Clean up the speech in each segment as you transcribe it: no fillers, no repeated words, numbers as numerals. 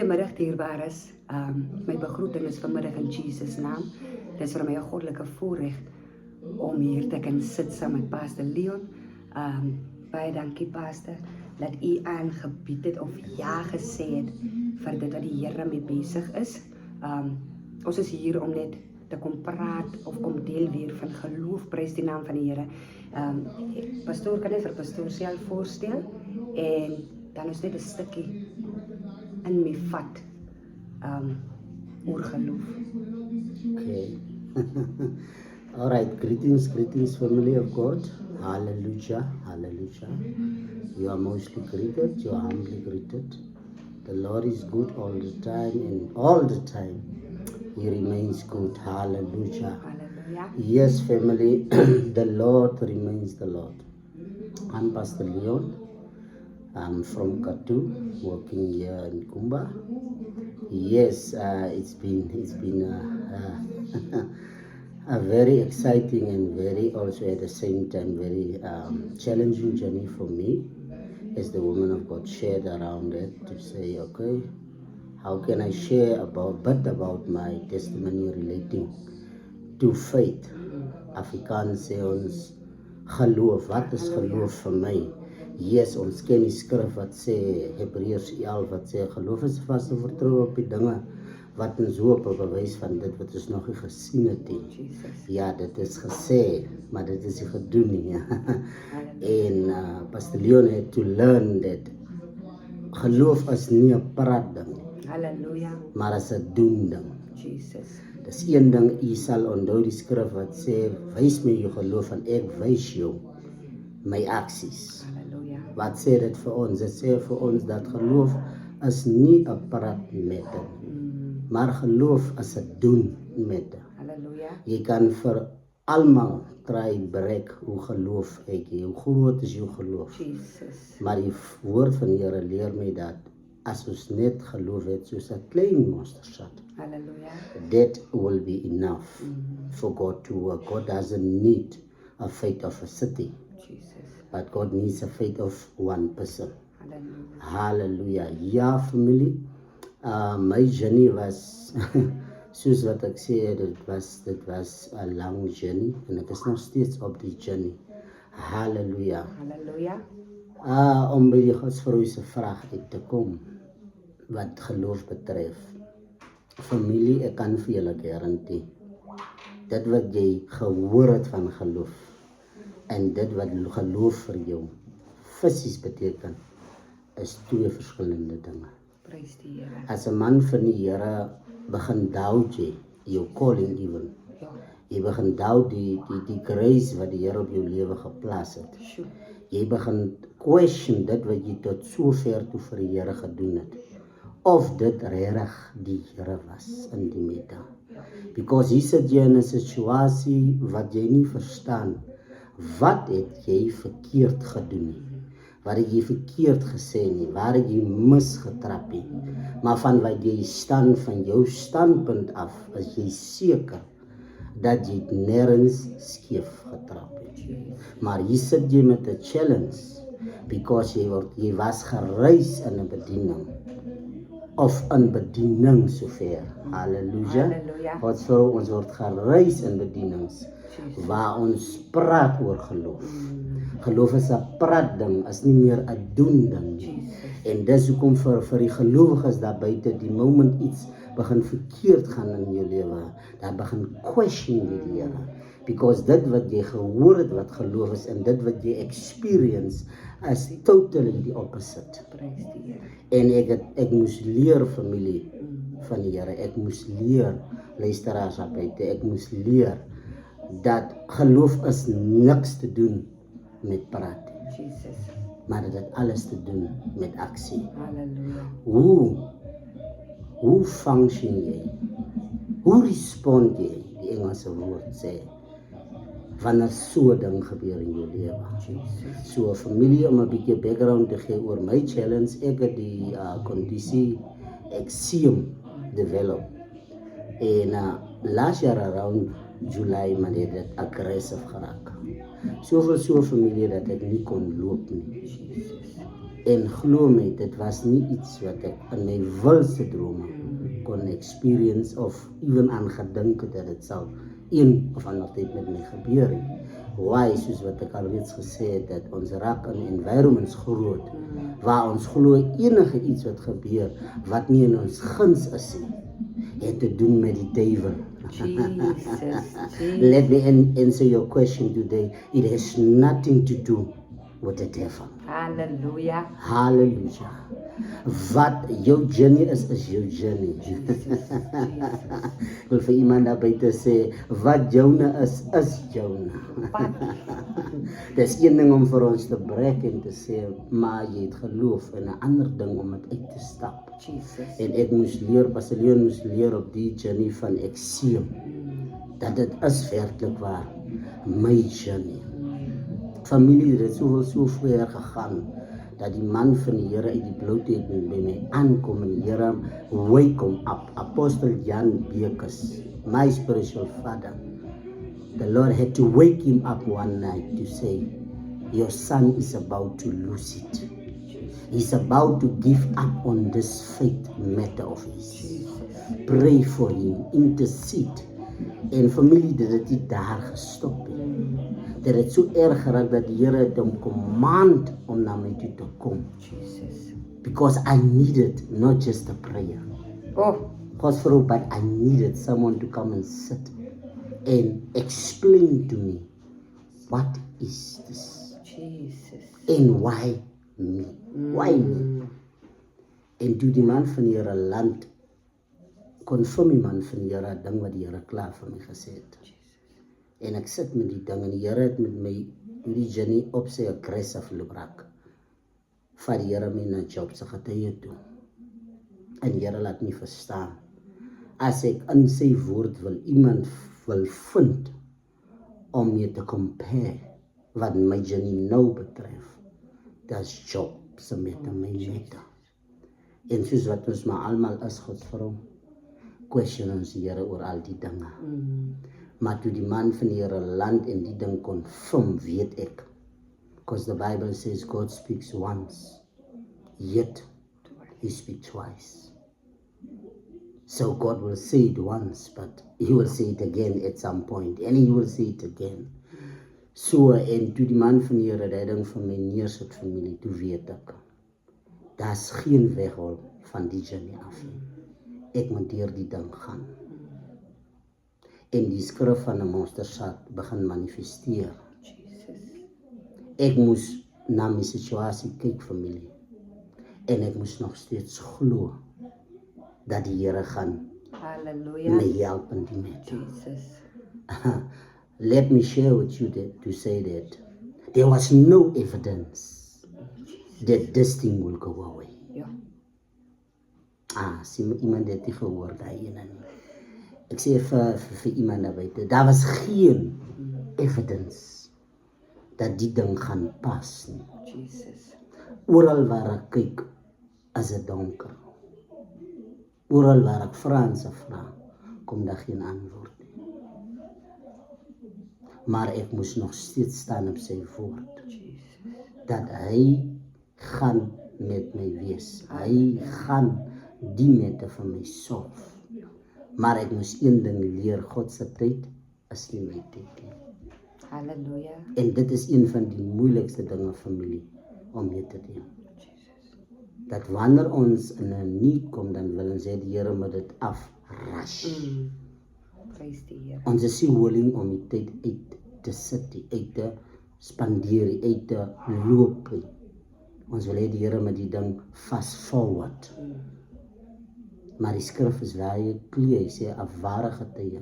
Goeiemiddag dierbares. My begroeting is vanmiddag in Jesus naam. Dit is vir my 'n goddelike voorreg om hier te kan sit saam met Pastor Leon. Baie dankie Pastor dat u aangebied het of ja gesê het vir dit wat die Here mee besig is. Ons is hier om net te kom praat of kom deel weer van geloof, prys die naam van die Here. Pastoor kan net vir pastoor self voorstel en dan is net 'n stukkie in my vat oor geloof. Okay. All right, greetings family of God. Hallelujah, hallelujah. You are mostly greeted, you are humbly greeted. The Lord is good all the time, and all the time He remains good. Hallelujah. Hallelujah. Yes, family, the Lord remains the Lord. I'm Pastor Leon. I'm from Katu, working here in Kumba. Yes, it's been a very exciting and very also at the same time very challenging journey for me, as the woman of God shared around it, to say, okay, how can I share about my testimony relating to faith? Afrikaans sê ons geloof. Wat is geloof vir my? Yes, ons ken die skrif wat sê, Hebreërs 11 wat sê, geloof is vaste vertroue op die dinge wat ons hoop, op bewys van dit wat ons nog nie gesien het nie. Ja, dit is gesê, maar dit is nie gedoen nie. En Pastor Leon had to learn that geloof is nie 'n praat ding, Halleluja. maar is 'n doen ding. Jesus. Dis een ding, u sal onthou die skrif wat sê, wys my jou geloof en ek wys jou my aksies. Halleluja. Wat sê dit vir ons? Dit sê vir ons dat geloof is nie 'n praat methode, maar geloof is 'n doen methode. Halleluja. Jy kan vir almal try bereik hoe geloof het jy, hoe groot is jou geloof. Jesus. Maar die woord van die Here leer my dat as ons net geloof het soos 'n klein mosterdsaad, Halleluja. that will be enough for God to work. God doesn't need a faith of a city, Jesus. but God needs a faith of one person. Halleluja. Hallelujah. Ja, familie, my journey was, soos wat ek sê, dit was a long journey, en ek is nog steeds op die journey. Hallelujah. Halleluja. Om by die Godsvrou se vraag uit te kom, wat geloof betref. Familie, ek kan vir julle garantie, dit wat jy gehoor het van geloof, en dit wat geloof vir jou fisies beteken, is twee verskillende dinge. Prys die Here. As 'n man van die Here begin doubt jy jou calling even. Ja. Jy begin doubt die grace wat die Here op jou lewe geplaas het. Sjoe. Jy begin question dit wat jy tot sover toe vir die Here gedoen het. Of dit regtig die Here was in die middag. Because hier sit jy in 'n situasie wat jy nie verstaan. Wat het jy verkeerd gedoen nie? Wat het jy verkeerd gesê nie? Waar het jy misgetrap nie? Maar van wat jy staan van jou standpunt af, is jy seker dat jy nergens skeef getrap het. Maar hier sit jy met 'n challenge, because jy was gereis in 'n bediening, of in bediening sover. Halleluja. Halleluja. God sê ons word gereis in bedienings waar ons praat oor geloof. Geloof is 'n praat ding, is nie meer 'n doen ding nie. En dis hoekom vir die gelowiges daar buite, die moment iets begin verkeerd gaan in jou lewe, dan begin question jy die Here. Because dit wat jy gehoor het wat geloof is, en dit wat jy experience, is totally the opposite. Prys die Here. En ek moes leer, familie van die Here, ek moes leer, luisteraars daar buite, ek moes leer dat geloof is niks te doen met praat, Jesus. maar dit het alles te doen met aksie. Halleluja. Hoe function jy? Hoe respond jy? Die Engelse woord sê, wanneer so 'n ding gebeur in jou lewe. Jesus. So familie, om 'n bietjie background te gee oor my challenge, ek het die kondisie eczeem develop. En last jaar around July, maar het dit aggressief geraak. Soveel familie dat ek nie kon loop nie. En glo my, dit was nie iets wat ek in my wildste drome kon experience of even aan gedink het dat dit sal een of ander tyd met my gebeur nie. Why, soos wat ek alreeds gesê het, dat ons raak in environments groot, waar ons glo enige iets wat gebeur, wat nie in ons guns is nie, het te doen met die duivel. Jesus. Let me answer your question today. It has nothing to do with the devil. Hallelujah. Hallelujah. Wat jou journey is jou journey. Ek wil vir iemand daar buite sê, wat joune is joune. Dis een ding om vir ons te breek en te sê, maar jy het geloof, en 'n ander ding om dit uit te stap. Jesus. En ek moes leer, Pastor Leon moes leer op die journey van ek sien, dat dit is werklik waar, my journey. Familie, dit het so ver gegaan, dat die man van die Here uit die blootheid by my aankom en die Here wake him up. Apostle Jan Bekes, my spiritual father. The Lord had to wake him up one night to say, your son is about to lose it. He's about to give up on this faith matter of his. Pray for him, intercede. En familie, dit het nie daar gestop. Dit het so erg geraak dat die Here het hom command om na my toe te kom. Jesus. Because I needed not just a prayer. Oh, Because but I needed someone to come and sit and explain to me, what is this? Jesus. And why me? Why me? En toe die man van die Here land, confirm die man van die Here ding wat die Here klaar vir my gesê het. En ek sit met die ding en die Here het met my die journey op sy aggressive looprak. Vat die Here my na Job se getuie toe. En die Here laat my verstaan. As ek in sy woord iemand wil vind om mee te compare wat my journey nou betref, dis Job se met my meta. En soos wat ons maar almal is God vir hom, question ons die Here oor al die dinge. Maar toe die man van die Here land en die ding confirm, weet ek. Because the Bible says God speaks once, yet he speaks twice. So God will say it once, but he will say it again at some point, and he will say it again. So, en toe die man van die Here die ding van my neersit familie, toe weet ek, daar's geen weghol van die journey af nie. Ek moet deur die ding gaan. En die skrif van 'n monstersaad begin manifesteer. Ek moes na my situasie kyk familie. En ek moes nog steeds glo dat die Here gaan Hallelujah. my help in die matter. Jesus. Let me share with you to say that there was no evidence that this thing will go away. Ja. Sien iemand het nie gehoor daai ene nie. Ek sê vir iemand daar buite, daar was geen evidence dat die ding gaan pas nie. Jesus. Oral waar ek kyk, is dit donker. Oral waar ek Franse vra, kom daar geen antwoord nie. Maar ek moes nog steeds staan op sy woord, dat hy gaan met my wees. Hy gaan die mette van my sorg. Maar ek moes een ding leer, God se tyd is nie my tyd nie. Hallelujah. En dit is een van die moeilikste dinge familie om mee te deel. Dat wanneer ons in 'n nie kom, dan wil ons hê die Here moet dit afrush. Prys die Here. Ons is nie willing om die tyd uit te sit, uit te spandeer, uit te loop. Ons wil hê die Here met die ding fast forward. Maar die skrif is baie clear, hy sê 'n ware getuie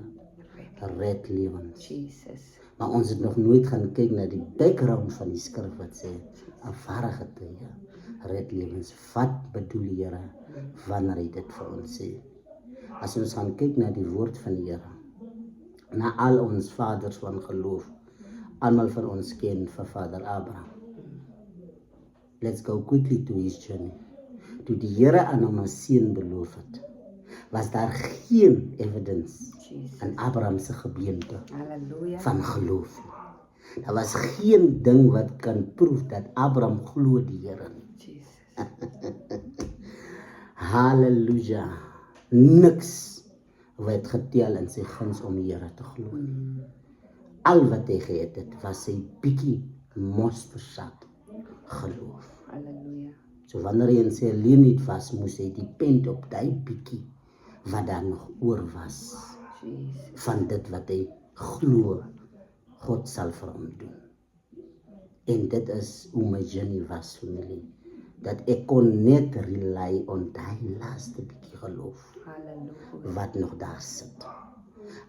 red lewens. Jesus. Maar ons het nog nooit gaan kyk na die background van die skrif wat sê 'n ware getuie red lewens. Wat bedoel die Here wanneer hy dit vir ons sê? As ons gaan kyk na die woord van die Here, na al ons vaders van geloof, almal van ons ken vir Vader Abraham. Let's go quickly to his journey. Toe die Here aan hom 'n seun beloof het, was daar geen evidence in Abraham se gebeente Hallelujah. van geloof nie. Daar was geen ding wat kan proef dat Abraham glo die Here nie. Jesus. Halleluja. Niks werd getel in sy guns om die Here te glo. Al wat hy gehet het, was sy bietjie mosterd geloof. Halleluja. So wanneer hy in sy leenheid was, moes hy depend op die bietjie wat daar nog oor was. Jesus. Van dit wat hy glo, God sal vir hom doen. En dit is hoe my journey was, familie. Dat ek kon net rely on die laaste bietjie geloof Halleluja. wat nog daar sit.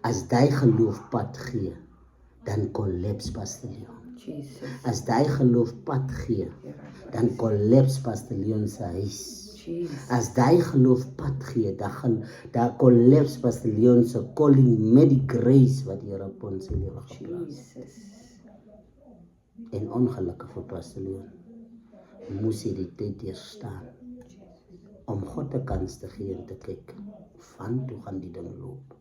As die geloof pad gee, dan kollaps Pastor Leon. Jesus. As die geloof pad gee, dan kollaps Pastor Leon se huis. Jesus. As die geloof pad gee, dan kollaps Pastor Leon se calling met die grace wat Here op ons lewe geplaas. Jesus. En ongelukkig vir Pastor Leon, moes hy die tyd deurstaan om God 'n kans te gee en te kyk van toe gaan die ding loop.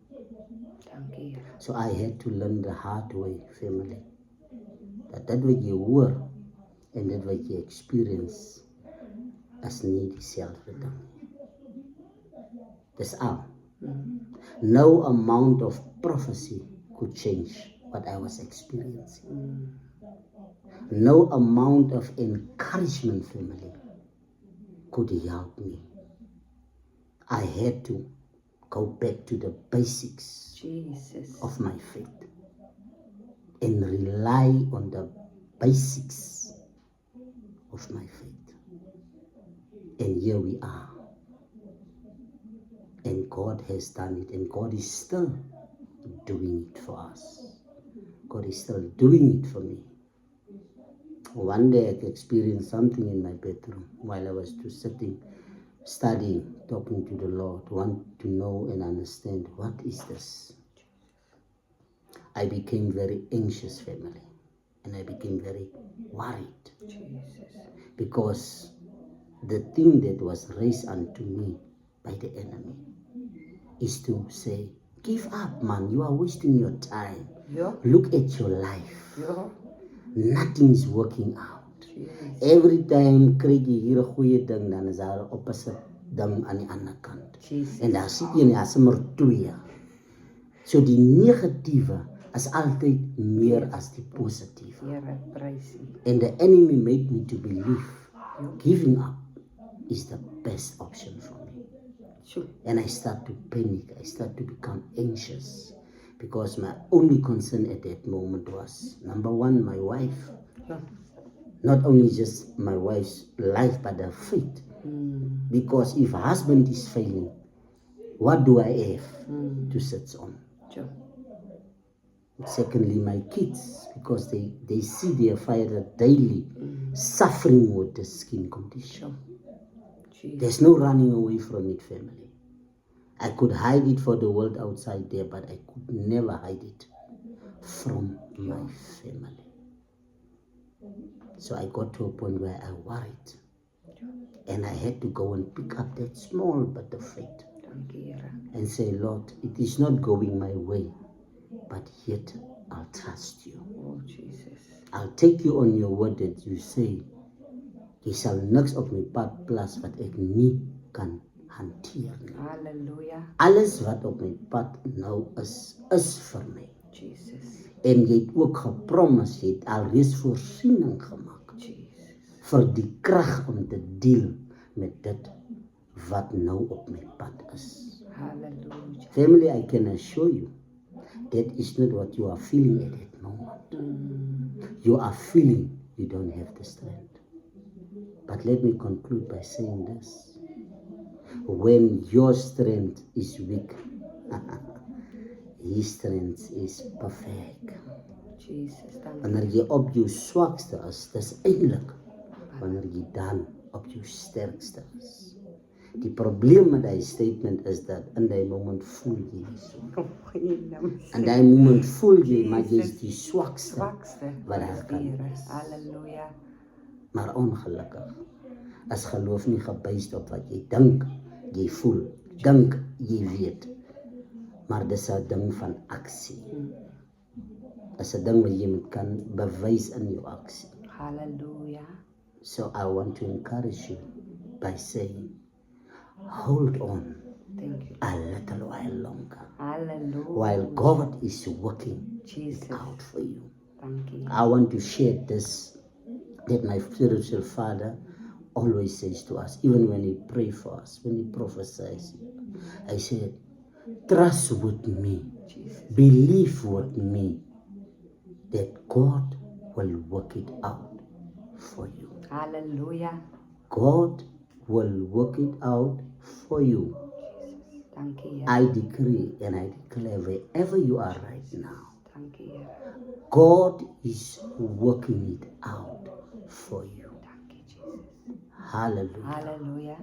Dankie, Here. So I had to learn the hard way, family. Dat wat jy hoor en dit wat jy experience is nie dieselfde ding. Dis al. No amount of prophecy could change what I was experiencing. No amount of encouragement, family, could help me. I had to go back to the basics Jesus. of my faith and rely on the basics of my faith. And here we are. And God has done it, and God is still doing it for us. God is still doing it for me. One day I experienced something in my bedroom while I was sitting, studying, talking to the Lord, want to know and understand what is this. I became very anxious, family, and I became very worried Jesus. because the thing that was raised unto me by the enemy is to say, give up, man, you are wasting your time. Ja. Look at your life. Ja. Nothing is working out. Jesus. Every time kry jy hier 'n goeie ding, dan is daar 'n opposite ding aan die ander kant. Jesus. En daar sien jy as maar twee. So die negatiewe is altyd meer as die positiewe. Here, prys U. And the enemy made me to believe giving up is the best option for me. Sjoe. And I start to panic. I start to become anxious because my only concern at that moment was, number one, my wife. Ja. Not only just my wife's life, but her faith. Because if husband is failing, what do I have to sit on? Ja. Secondly, my kids, because they see their father daily suffering with the skin condition. Jesus. There's no running away from it, family. I could hide it for the world outside there, but I could never hide it from my family. So I got to a point where I worried. And I had to go and pick up that small bit of faith Dankie, Here. and say, Lord, it is not going my way, but yet I'll trust you. Oh, Jesus. I'll take you on your word that you say, jy sal niks op my pad plaas wat ek nie kan hanteer nie. Halleluja. Alles wat op my pad nou is vir my. Jesus. En jy het ook gepromis, jy het alreeds voorsiening gemaak Jesus. vir die krag om te deel met dit wat nou op my pad is. Halleluja. Family, I can assure you, that is not what you are feeling at that moment. You are feeling you don't have the strength. But let me conclude by saying this. When your strength is weak, his strength is perfect. Jesus, dankie. Wanneer jy op jou swakste is, dis eintlik wanneer jy dan op jou sterkste is. Die probleem met die statement is dat in die moment voel jy nie so. Kom, geen naam. In die moment voel jy maar jy is die swakste. Swakste. Wat daar kan Here. wees. Halleluja. Maar ongelukkig is geloof nie gebuis op wat jy dink, jy voel, dink jy weet. Maar dis 'n ding van aksie. Is 'n ding wat jy moet kan bewys in jou aksie. Halleluja. So I want to encourage you by saying, hold on Thank you. a little while longer Hallelujah. while God is working Jesus. it out for you. Thank you. I want to share this that my spiritual father always says to us, even when he prays for us, when he prophesies. I said, trust with me, Jesus. believe with me that God will work it out for you. Hallelujah. God will work it out for you. Jesus. Thank you. I decree and I declare wherever you are right now, Thank you. God is working it out for you. Thank you, Jesus. Hallelujah. Hallelujah.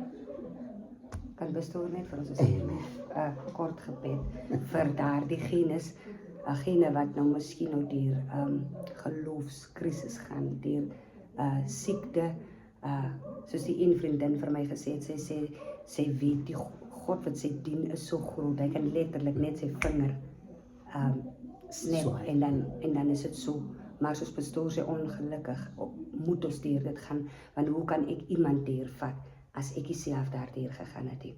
Kan bestuur net vir ons Amen. kort gebed vir daardiegenes, gene wat nou miskien nou deur geloofskrisis gaan, deur siekte, soos die een vriendin vir my gesê het, sy weet die God wat sy dien is so groot, hy kan letterlik net sy vinger snap Swaai. en dan is dit so. Maar soos pastoor sê, ongelukkig moet ons deur dit gaan, want hoe kan ek iemand deurvat as ek self daardeur gegaan het?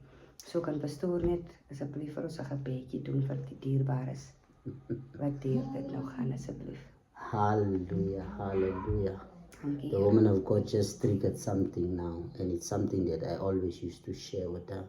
So kan pastoor net asseblief vir ons 'n gebedjie doen vir die dierbares wat deur dit nou gaan, asseblief. Hallelujah. Hallelujah. Dankie. The woman of God just triggered something now, and it's something that I always used to share with her.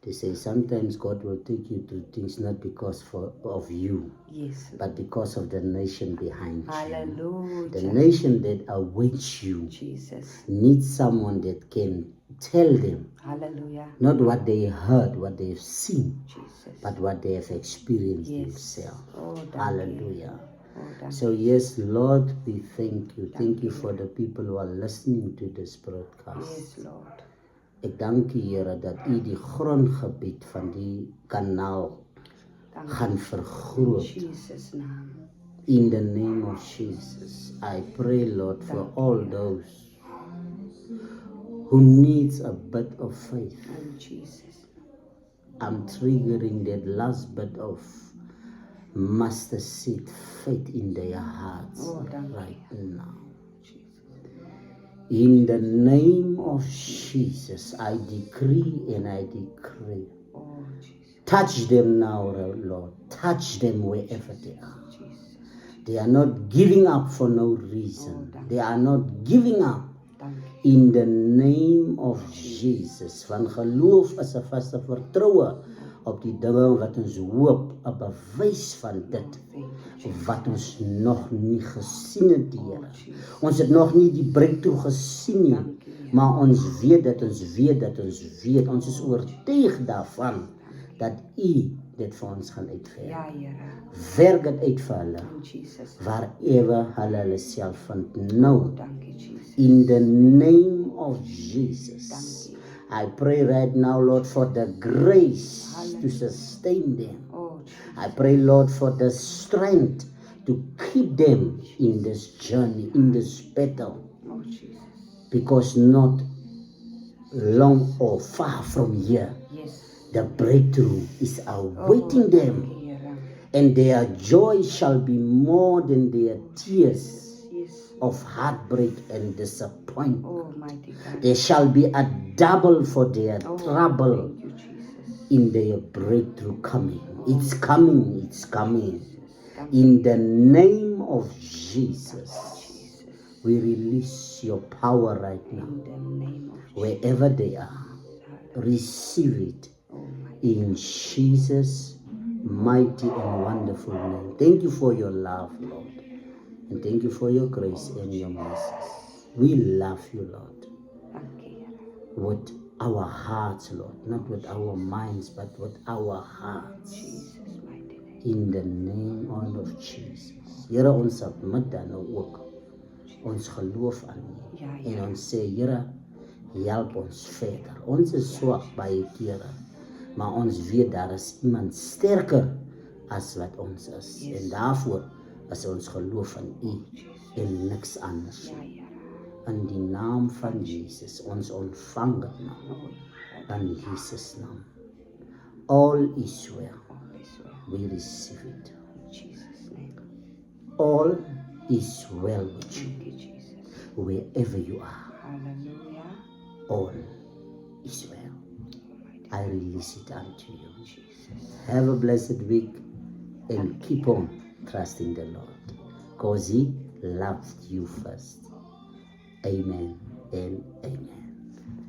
They say sometimes God will take you through things not because of you, Yes. but because of the nation behind you. Hallelujah. The nation that awaits you Jesus. needs someone that can tell them Hallelujah. not what they heard, what they've seen, Jesus. but what they have experienced Yes. themselves. Oh, dankie. Hallelujah. Oh, dankie. So yes, Lord, we thank you. Thank you Dankie. for the people who are listening to this broadcast. Yes, Lord. Ek dank U, Here, dat U die grondgebied van die kanaal Dankie. gaan In vergroot. Jesus' naam. In the name of Jesus, I pray, Lord, for Dankie, all Here. those who needs a bit of faith. In Jesus. I'm triggering that last bit of mustard seed faith in their hearts Oh, dankie. right now. Jesus. In the name of Jesus, I decree and I decree. Oh, Jesus. Touch them now, Lord. Touch them wherever they are. Jesus. They are not giving up for no reason. They are not giving up. In the name of Jesus. Van geloof is 'n vaste vertroue op die dinge wat ons hoop, 'n bewys van dit wat ons nog nie gesien het, Here. Ons het nog nie die breakthrough gesien nie, maar ons weet dat ons weet dat ons weet. Ons is oortuig daarvan dat U dit vir ons gaan uitwerk. Ja, Here. Werk dit uit vir hulle, In Jesus. waarewe hulle self vind nou. Dankie, Jesus. In the name of Jesus, Dankie. I pray right now, Lord, for the grace to sustain them. Oh, Jesus. I pray, Lord, for the strength to keep them in this journey, in this battle, Oh, Jesus. because not long or far from here, Yes. the breakthrough is awaiting them, Dankie, Here. and their joy shall be more than their tears Yes. of heartbreak and disappointment. Oh, mighty God. There shall be a double for their Oh, trouble thank you, Jesus. in their breakthrough coming. It's coming, it's coming. Thank you, In the name of Jesus, Jesus. we release your power right now. In the name of Jesus. Wherever they are, receive it Oh, mighty. in Jesus' mighty and wonderful name. Thank you for your love, Lord. And thank you for your grace and your mercies. We love you, Lord, Thank you, Here. with our hearts, Lord, not with our minds, but with our hearts. Jesus, mighty name. In the name of Jesus. Here, ons submit dan nou ook ons geloof aan U. Ja, En Here. ons sê, Here, help ons verder. Ons is swak baie kere, maar ons weet daar is iemand sterker as wat ons is. Yes. En daarvoor is ons geloof in U en niks anders. Ja, Here. In die naam van Jesus, ons ontvang dit nou. Oh, In Jesus' naam. All is well. all is well. We receive it. In Jesus' name. All is well with you, Thank you, Jesus. wherever you are. Hallelujah. All is well. I release it unto you. Have a blessed week and keep on trusting the Lord because He loved you first. Amen and amen.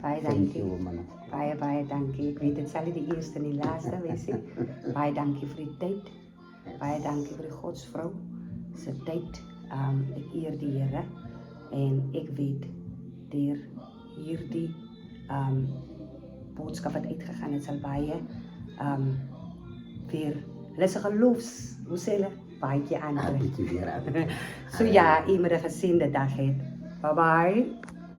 Baie Thank you, dankie. woman. Baie dankie. Ek weet dit sal nie die eerste en die laaste wees nie. Baie dankie vir die tyd. Baie dankie vir die godsvrou se tyd. Ek eer die Here en ek weet deur hierdie boodskap wat uitgegaan het sal baie weer hulle se geloofs, hoe sê hulle, baie aantrek. Bietjie weer aan. So ja, u moet 'n geseënde dag hê. Bye bye.